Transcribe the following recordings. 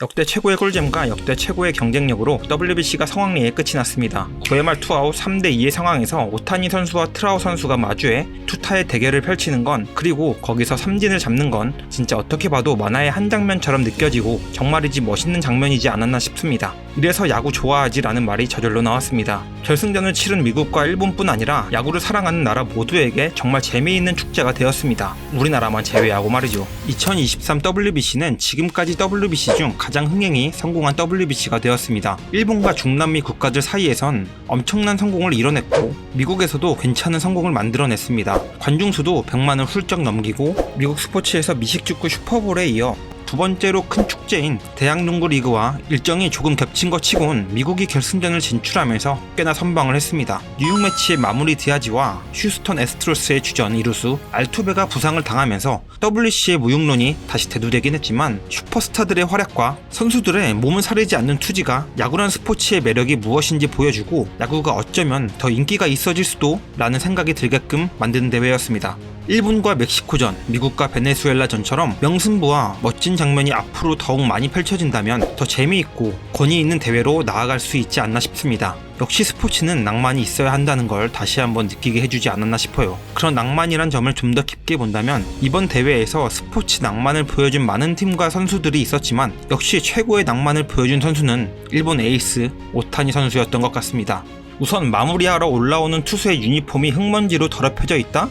역대 최고의 꿀잼과 역대 최고의 경쟁력으로 WBC가 성황리에 끝이 났습니다. 9회말 투아웃 3대2의 상황에서 오타니 선수와 트라우 선수가 마주해 투타의 대결을 펼치는 건, 그리고 거기서 삼진을 잡는 건 진짜 어떻게 봐도 만화의 한 장면처럼 느껴지고 정말이지 멋있는 장면이지 않았나 싶습니다. 이래서 야구 좋아하지 라는 말이 저절로 나왔습니다. 결승전을 치른 미국과 일본뿐 아니라 야구를 사랑하는 나라 모두에게 정말 재미있는 축제가 되었습니다. 우리나라만 제외하고 말이죠. 2023 WBC는 지금까지 WBC 중 가장 흥행이 성공한 WBC가 되었습니다. 일본과 중남미 국가들 사이에선 엄청난 성공을 이뤄냈고 미국에서도 괜찮은 성공을 만들어냈습니다. 관중수도 100만을 훌쩍 넘기고 미국 스포츠에서 미식축구 슈퍼볼에 이어 두 번째로 큰 축제인 대학농구 리그와 일정이 조금 겹친 것 치곤 미국이 결승전을 진출하면서 꽤나 선방을 했습니다. 뉴욕 매치의 마무리 디아지와 휴스턴 애스트로스의 주전 이루수 알투베가 부상을 당하면서 WBC의 무용론이 다시 대두되긴 했지만 슈퍼스타들의 활약과 선수들의 몸을 사리지 않는 투지가 야구란 스포츠의 매력이 무엇인지 보여주고 야구가 어쩌면 더 인기가 있어질 수도 라는 생각이 들게끔 만든 대회였습니다. 일본과 멕시코전, 미국과 베네수엘라전처럼 명승부와 멋진 장면이 앞으로 더욱 많이 펼쳐진다면 더 재미있고 권위 있는 대회로 나아갈 수 있지 않나 싶습니다. 역시 스포츠는 낭만이 있어야 한다는 걸 다시 한번 느끼게 해주지 않았나 싶어요. 그런 낭만이란 점을 좀 더 깊게 본다면 이번 대회에서 스포츠 낭만을 보여준 많은 팀과 선수들이 있었지만 역시 최고의 낭만을 보여준 선수는 일본 에이스 오타니 선수였던 것 같습니다. 우선 마무리하러 올라오는 투수의 유니폼이 흙먼지로 더럽혀져 있다?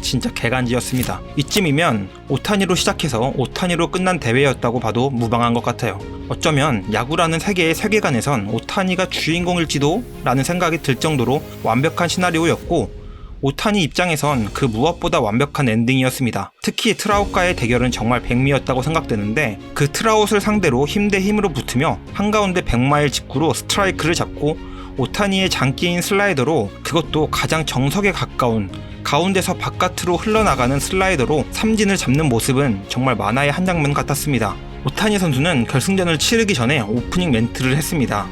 진짜 개간지였습니다. 이쯤이면 오타니로 시작해서 오타니로 끝난 대회였다고 봐도 무방한 것 같아요. 어쩌면 야구라는 세계의 세계관에선 오타니가 주인공일지도 라는 생각이 들 정도로 완벽한 시나리오였고 오타니 입장에선 그 무엇보다 완벽한 엔딩이었습니다. 특히 트라웃과의 대결은 정말 백미였다고 생각되는데 그 트라웃을 상대로 힘 대 힘으로 붙으며 한가운데 100마일 직구로 스트라이크를 잡고 오타니의 장기인 슬라이더로, 그것도 가장 정석에 가까운 가운데서 바깥으로 흘러나가는 슬라이더로 삼진을 잡는 모습은 정말 만화의 한 장면 같았습니다. 오타니 선수는 결승전을 치르기 전에 오프닝 멘트를 했습니다.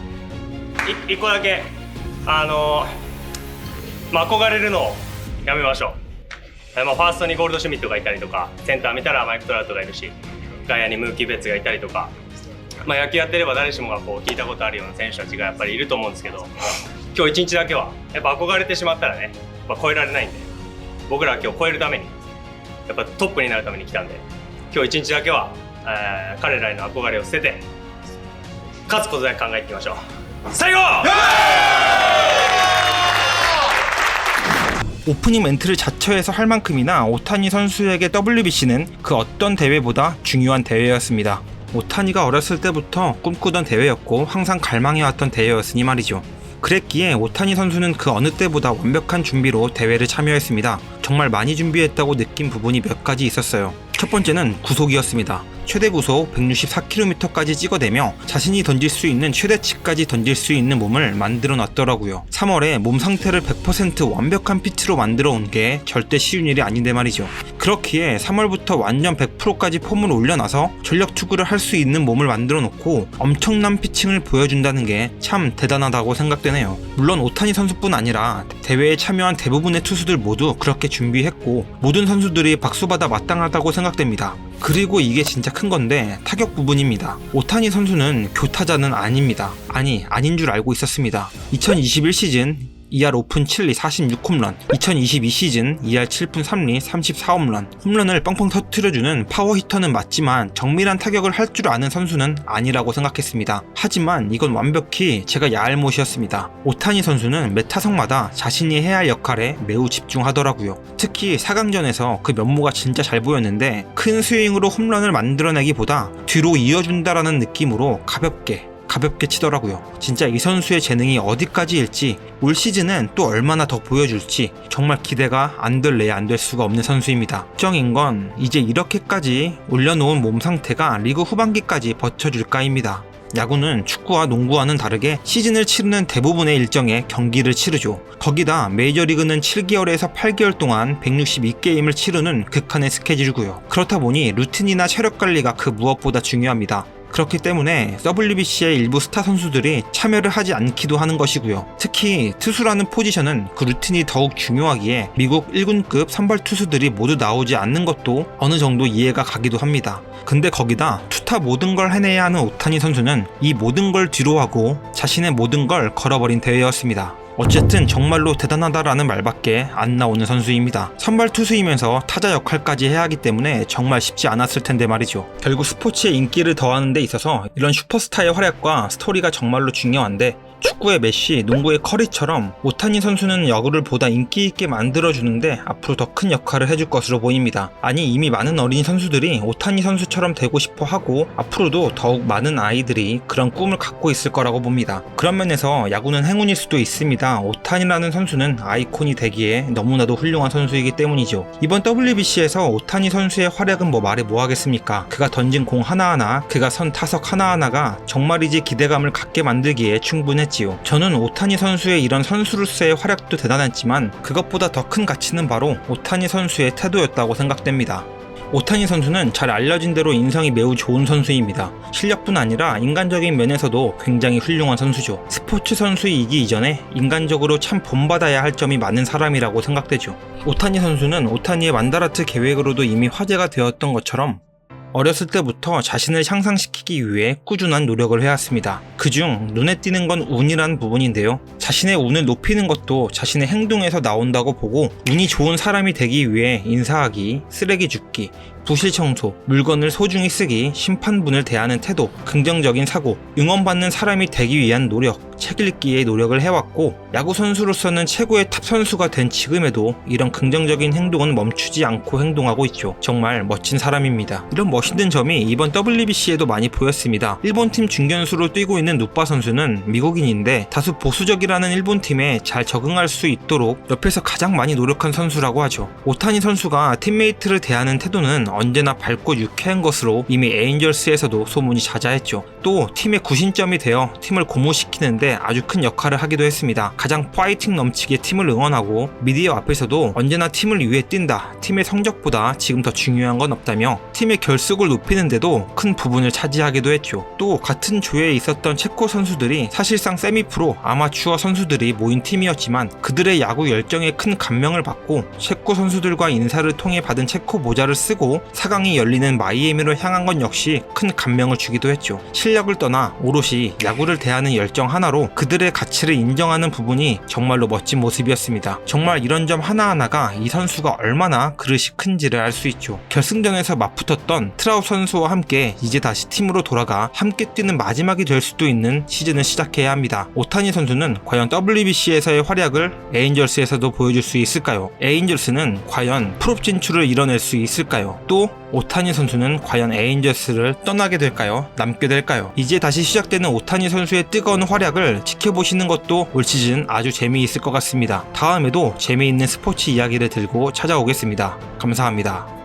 1個だけ憧れるのをやめましょう。ファーストにゴールドシュミットがいたりとか、センター見たらマイク・トラウトがいるし、外野にムーキー・ベッツがいたりとか、野球やってれば誰しもがこう聞いたことあるような選手たちがやっぱりいると思うんですけど、今日一日だけはやっぱ憧れてしまったらね、超えられないんで、僕らは今日超えるためにやっぱトップになるために来たんで、今日一日だけは、彼らへの憧れを捨てて勝つことだけ考えていきましょう。最後오프닝 멘트를 자처해서 할 만큼이나 오타니 선수에게 WBC는 그 어떤 대회보다 중요한 대회였습니다. 오타니가 어렸을 때부터 꿈꾸던 대회였고 항상 갈망해왔던 대회였으니 말이죠. 그랬기에 오타니 선수는 그 어느 때보다 완벽한 준비로 대회를 참여했습니다. 정말 많이 준비했다고 느낀 부분이 몇 가지 있었어요. 첫 번째는 구속이었습니다. 최대 구속 164km까지 찍어대며 자신이 던질 수 있는 최대치까지 던질 수 있는 몸을 만들어 놨더라고요. 3월에 몸 상태를 100% 완벽한 피트로 만들어 온 게 절대 쉬운 일이 아닌데 말이죠. 그렇기에 3월부터 완전 100%까지 폼을 올려놔서 전력 투구를 할 수 있는 몸을 만들어 놓고 엄청난 피칭을 보여준다는 게 참 대단하다고 생각되네요. 물론 오타니 선수뿐 아니라 대회에 참여한 대부분의 투수들 모두 그렇게 준비했고 모든 선수들이 박수받아 마땅하다고 생각됩니다. 그리고 이게 진짜 큰 건데 타격 부분입니다. 오타니 선수는 교타자는 아닙니다. 아닌 줄 알고 있었습니다. 2021 시즌 2할 5푼 7리 46홈런, 2022 시즌 2할 7푼 3리 34홈런, 홈런을 뻥뻥 터뜨려주는 파워 히터는 맞지만 정밀한 타격을 할 줄 아는 선수는 아니라고 생각했습니다. 하지만 이건 완벽히 제가 야알못이었습니다. 오타니 선수는 매 타석마다 자신이 해야 할 역할에 매우 집중하더라고요. 특히 4강전에서 그 면모가 진짜 잘 보였는데 큰 스윙으로 홈런을 만들어내기보다 뒤로 이어준다라는 느낌으로 가볍게 치더라고요. 진짜 이 선수의 재능이 어디까지일지 올 시즌은 또 얼마나 더 보여줄지 정말 기대가 안 될래야 안 될 수가 없는 선수입니다. 걱정인 건 이제 이렇게까지 올려놓은 몸 상태가 리그 후반기까지 버텨줄까입니다. 야구는 축구와 농구와는 다르게 시즌을 치르는 대부분의 일정에 경기를 치르죠. 거기다 메이저리그는 7개월에서 8개월 동안 162게임을 치르는 극한의 스케줄이고요. 그렇다 보니 루틴이나 체력 관리가 그 무엇보다 중요합니다. 그렇기 때문에 WBC의 일부 스타 선수들이 참여를 하지 않기도 하는 것이고요. 특히 투수라는 포지션은 그 루틴이 더욱 중요하기에 미국 1군급 선발 투수들이 모두 나오지 않는 것도 어느 정도 이해가 가기도 합니다. 근데 거기다 투타 모든 걸 해내야 하는 오타니 선수는 이 모든 걸 뒤로하고 자신의 모든 걸 걸어버린 대회였습니다. 어쨌든 정말로 대단하다라는 말밖에 안 나오는 선수입니다. 선발 투수이면서 타자 역할까지 해야 하기 때문에 정말 쉽지 않았을 텐데 말이죠. 결국 스포츠의 인기를 더하는 데 있어서 이런 슈퍼스타의 활약과 스토리가 정말로 중요한데, 축구의 메시, 농구의 커리처럼 오타니 선수는 야구를 보다 인기 있게 만들어주는데 앞으로 더 큰 역할을 해줄 것으로 보입니다. 아니, 이미 많은 어린이 선수들이 오타니 선수처럼 되고 싶어 하고 앞으로도 더욱 많은 아이들이 그런 꿈을 갖고 있을 거라고 봅니다. 그런 면에서 야구는 행운일 수도 있습니다. 오타니라는 선수는 아이콘이 되기에 너무나도 훌륭한 선수이기 때문이죠. 이번 WBC에서 오타니 선수의 활약은 뭐 말해 뭐 하겠습니까? 그가 던진 공 하나하나, 그가 선 타석 하나하나가 정말이지 기대감을 갖게 만들기에 충분했지요. 저는 오타니 선수의 이런 선수로서의 활약도 대단했지만 그것보다 더 큰 가치는 바로 오타니 선수의 태도였다고 생각됩니다. 오타니 선수는 잘 알려진 대로 인성이 매우 좋은 선수입니다. 실력뿐 아니라 인간적인 면에서도 굉장히 훌륭한 선수죠. 스포츠 선수이기 이전에 인간적으로 참 본받아야 할 점이 많은 사람이라고 생각되죠. 오타니 선수는 오타니의 만다라트 계획으로도 이미 화제가 되었던 것처럼 어렸을 때부터 자신을 향상시키기 위해 꾸준한 노력을 해왔습니다. 그중 눈에 띄는 건 운이란 부분인데요. 자신의 운을 높이는 것도 자신의 행동에서 나온다고 보고, 운이 좋은 사람이 되기 위해 인사하기, 쓰레기 줍기, 부실 청소, 물건을 소중히 쓰기, 심판분을 대하는 태도, 긍정적인 사고, 응원받는 사람이 되기 위한 노력, 책 읽기에 노력을 해왔고, 야구 선수로서는 최고의 탑 선수가 된 지금에도 이런 긍정적인 행동은 멈추지 않고 행동하고 있죠. 정말 멋진 사람입니다. 이런 멋있는 점이 이번 WBC에도 많이 보였습니다. 일본팀 중견수로 뛰고 있는 누빠 선수는 미국인인데 다소 보수적이라는 일본팀에 잘 적응할 수 있도록 옆에서 가장 많이 노력한 선수라고 하죠. 오타니 선수가 팀메이트를 대하는 태도는 언제나 밝고 유쾌한 것으로 이미 에인절스에서도 소문이 자자했죠. 또 팀의 구심점이 되어 팀을 고무시키는데 아주 큰 역할을 하기도 했습니다. 가장 파이팅 넘치게 팀을 응원하고 미디어 앞에서도 언제나 팀을 위해 뛴다, 팀의 성적보다 지금 더 중요한 건 없다며 팀의 결속을 높이는데도 큰 부분을 차지하기도 했죠. 또 같은 조에 있었던 체코 선수들이 사실상 세미프로 아마추어 선수들이 모인 팀이었지만 그들의 야구 열정에 큰 감명을 받고 체코 선수들과 인사를 통해 받은 체코 모자를 쓰고 4강이 열리는 마이애미로 향한 건 역시 큰 감명을 주기도 했죠. 실력을 떠나 오롯이 야구를 대하는 열정 하나로 그들의 가치를 인정하는 부분이 정말로 멋진 모습이었습니다. 정말 이런 점 하나하나가 이 선수가 얼마나 그릇이 큰지를 알 수 있죠. 결승전에서 맞붙었던 트라우트 선수와 함께 이제 다시 팀으로 돌아가 함께 뛰는 마지막이 될 수도 있는 시즌을 시작해야 합니다. 오타니 선수는 과연 WBC에서의 활약을 에인절스에서도 보여줄 수 있을까요? 에인절스는 과연 프로 진출을 이뤄낼 수 있을까요? 또 오타니 선수는 과연 에인절스를 떠나게 될까요? 남게 될까요? 이제 다시 시작되는 오타니 선수의 뜨거운 활약을 지켜보시는 것도 올 시즌 아주 재미있을 것 같습니다. 다음에도 재미있는 스포츠 이야기를 들고 찾아오겠습니다. 감사합니다.